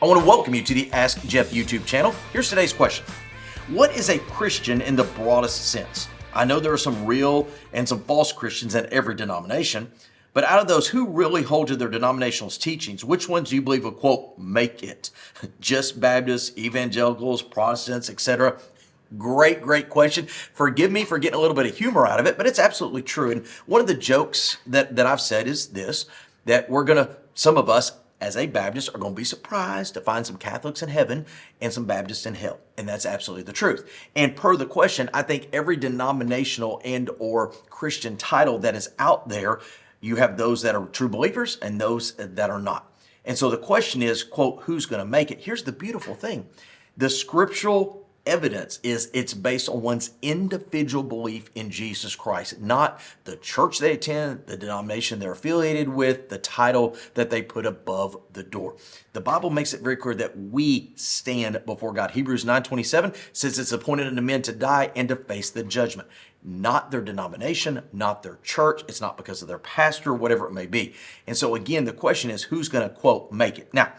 I want to welcome you to the Ask Jeff YouTube channel. Here's today's question. What is a Christian in the broadest sense? I know there are some real and some false Christians in every denomination, but out of those, who really hold to their denominational teachings? Which ones do you believe will, quote, make it? Just Baptists, evangelicals, Protestants, etc.? Great question. Forgive me for getting a little bit of humor out of it, but it's absolutely true. And one of the jokes that I've said is this, that some of us as a Baptist are going to be surprised to find some Catholics in heaven and some Baptists in hell. And that's absolutely the truth. And per the question, I think every denominational and or Christian title that is out there, you have those that are true believers and those that are not. And so the question is, quote, who's going to make it? Here's the beautiful thing. The scriptural evidence is it's based on one's individual belief in Jesus Christ, not the church they attend, the denomination they're affiliated with, the title that they put above the door. The Bible makes it very clear that we stand before God. Hebrews 9:27 says it's appointed unto men to die and to face the judgment. Not their denomination, not their church. It's not because of their pastor, whatever it may be. And so again, the question is, who's going to, quote, make it? Now,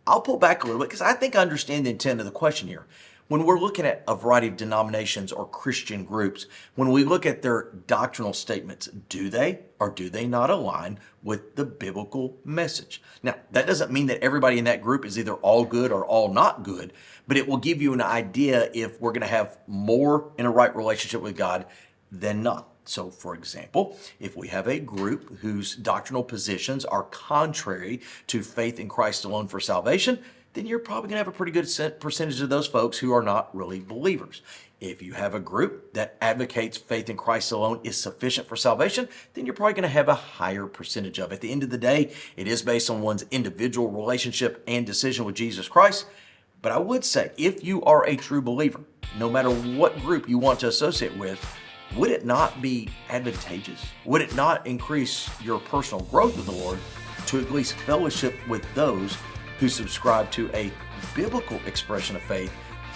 I'll pull back a little bit because I think I understand the intent of the question here. When we're looking at a variety of denominations or Christian groups, when we look at their doctrinal statements, do they or do they not align with the biblical message? Now, that doesn't mean that everybody in that group is either all good or all not good, but it will give you an idea if we're going to have more in a right relationship with God than not. So, for example, if we have a group whose doctrinal positions are contrary to faith in Christ alone for salvation, then you're probably going to have a pretty good percentage of those folks who are not really believers. If you have a group that advocates faith in Christ alone is sufficient for salvation, then you're probably going to have a higher percentage of it. At the end of the day, it is based on one's individual relationship and decision with Jesus Christ. But I would say, if you are a true believer, no matter what group you want to associate with, would it not be advantageous? Would it not increase your personal growth with the Lord to at least fellowship with those who subscribe to a biblical expression of faith,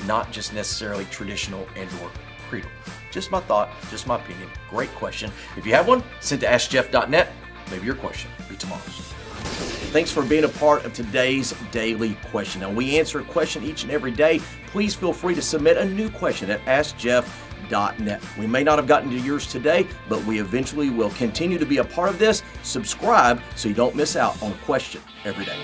not just necessarily traditional and or creedal? Just my thought, just my opinion. Great question. If you have one, send to askjeff.net. Maybe your question will be tomorrow's. Thanks for being a part of today's daily question. Now, we answer a question each and every day. Please feel free to submit a new question at askjeff.net. We may not have gotten to yours today, but we eventually will continue to be a part of this. Subscribe so you don't miss out on a question every day.